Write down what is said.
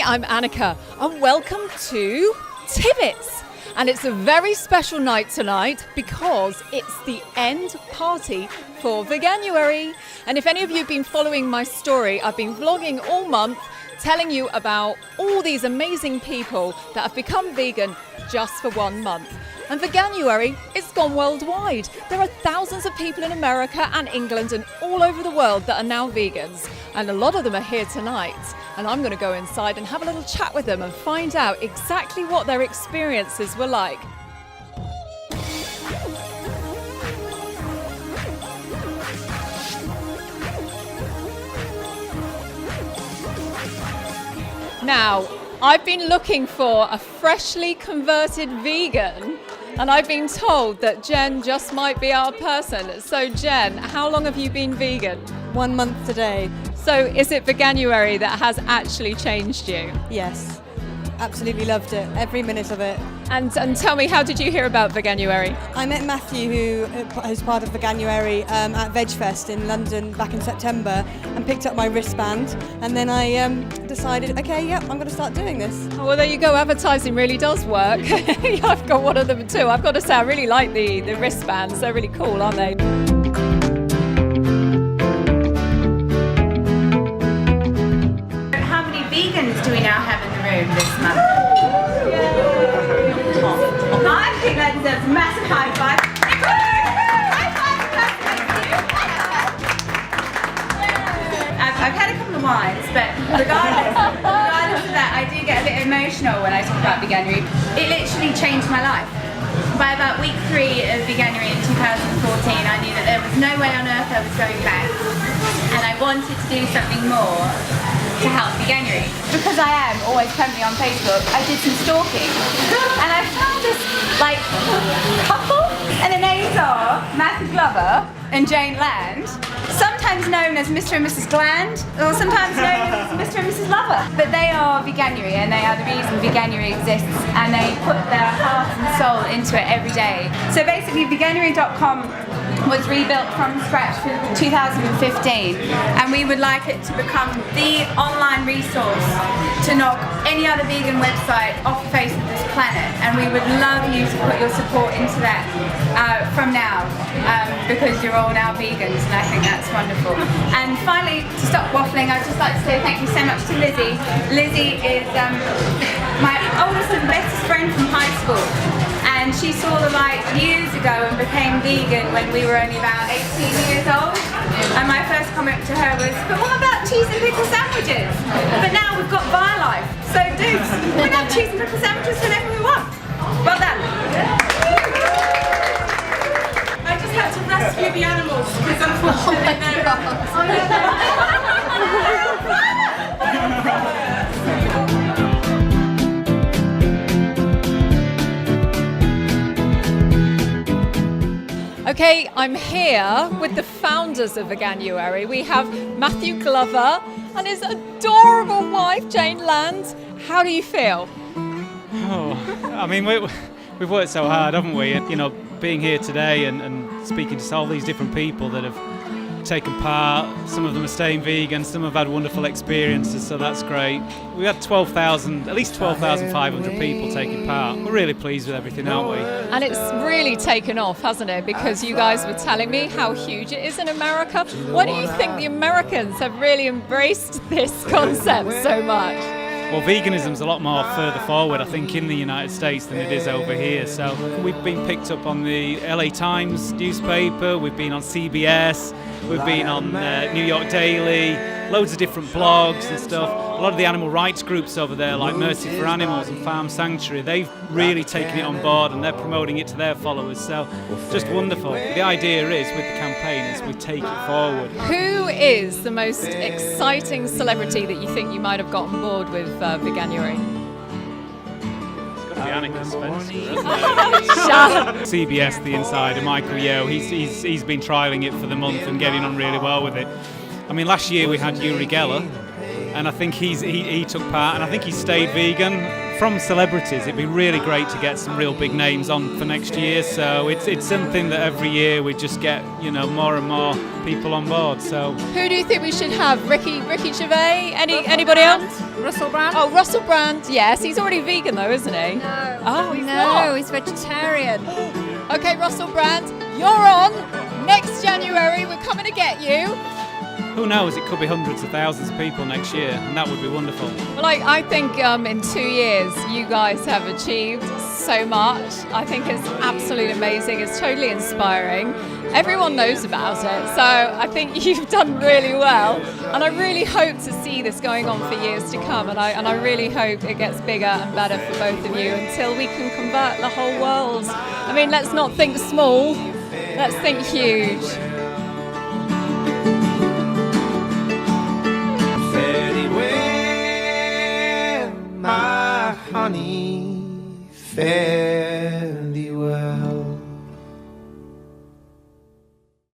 I'm Anneka and welcome to Tibits. And it's a very special night tonight because it's the end party for Veganuary. And if any of you have been following my story, I've been vlogging all month telling you about all these amazing people that have become vegan just for 1 month. And Veganuary, it's gone worldwide. There are thousands of people in America and England and all over the world that are now vegans. And a lot of them are here tonight. And I'm going to go inside and have a little chat with them and find out exactly what their experiences were like. Now, I've been looking for a freshly converted vegan, and I've been told that Jen just might be our person. So Jen, how long have you been vegan? 1 month today. So is it Veganuary that has actually changed you? Yes, absolutely loved it, every minute of it. And tell me, how did you hear about Veganuary? I met Matthew, who is part of Veganuary, at VegFest in London back in September, and picked up my wristband. And then I decided, okay, yep, I'm going to start doing this. Oh, well, there you go. Advertising really does work. I've got one of them too. I've got to say, I really like the wristbands. They're really cool, aren't they? How many vegans do we now have in the room this month? I think that deserves a massive high five. I've had a couple of wines, but regardless of that, I do get a bit emotional when I talk about Veganuary. It literally changed my life. By about week 3 of Veganuary in 2014, I knew that there was no way on earth I was going back, and I wanted to do something more to help Veganuary. Because I am always permanently on Facebook, I did some stalking, and I found this couple, and the names are Matthew Glover and Jane Land, sometimes known as Mr. and Mrs. Gland, or sometimes known as Mr. and Mrs. Lover. But they are Veganuary, and they are the reason Veganuary exists, and they put their heart and soul into it every day. So basically, Veganuary.com was rebuilt from scratch for 2015, and we would like it to become the online resource to knock any other vegan website off the face of this planet, and we would love you to put your support into that from now, because you're all now vegans, and I think that's wonderful. And finally, to stop waffling, I'd just like to say thank you so much to Lizzie. Lizzie is my oldest and bestest friend from high school. And she saw the light years ago and became vegan when we were only about 18 years old. And my first comment to her was, but what about cheese and pickle sandwiches? But now we've got Life. So dudes, we can have cheese and pickle sandwiches whenever we want. Well done. I just had to rescue the animals because unfortunately Okay, I'm here with the founders of Veganuary. We have Matthew Glover and his adorable wife, Jane Land. How do you feel? Oh, I mean, we've worked so hard, haven't we? And, you know, being here today and speaking to all these different people that have taken part. Some of them are staying vegan, some have had wonderful experiences, so that's great. We had at least 12,500 people taking part. We're really pleased with everything, aren't we? And it's really taken off, hasn't it? Because you guys were telling me how huge it is in America. Why do you think the Americans have really embraced this concept so much? Well, veganism's a lot more further forward, I think, in the United States than it is over here. So we've been picked up on the LA Times newspaper, we've been on CBS, we've been on New York Daily, loads of different blogs and stuff. A lot of the animal rights groups over there, like Mercy for Animals and Farm Sanctuary, they've really taken it on board and they're promoting it to their followers. So just wonderful. The idea is, with the campaign, is we take it forward. Who is the most exciting celebrity that you think you might have got on board with Veganuary? It's got to be Anneka Svenska, isn't it? CBS, the insider, Michael Yeo, he's been trialling it for the month and getting on really well with it. I mean, last year we had Uri Geller, and I think he took part, and I think he stayed vegan. From celebrities, it'd be really great to get some real big names on for next year. So it's something that every year we just get more and more people on board. So who do you think we should have? Ricky Gervais? Anybody else? Russell Brand? Oh, Russell Brand. Yes, he's already vegan though, isn't he? No. Oh, he's no, not. he's vegetarian. Okay, Russell Brand, you're on. Next January, we're coming to get you. who knows, it could be hundreds of thousands of people next year, and that would be wonderful. Well, I think in 2 years you guys have achieved so much. I think it's absolutely amazing. It's totally inspiring. Everyone knows about it, so I think you've done really well. And I really hope to see this going on for years to come, and I really hope it gets bigger and better for both of you until we can convert the whole world. I mean, let's not think small, let's think huge. My honey fair.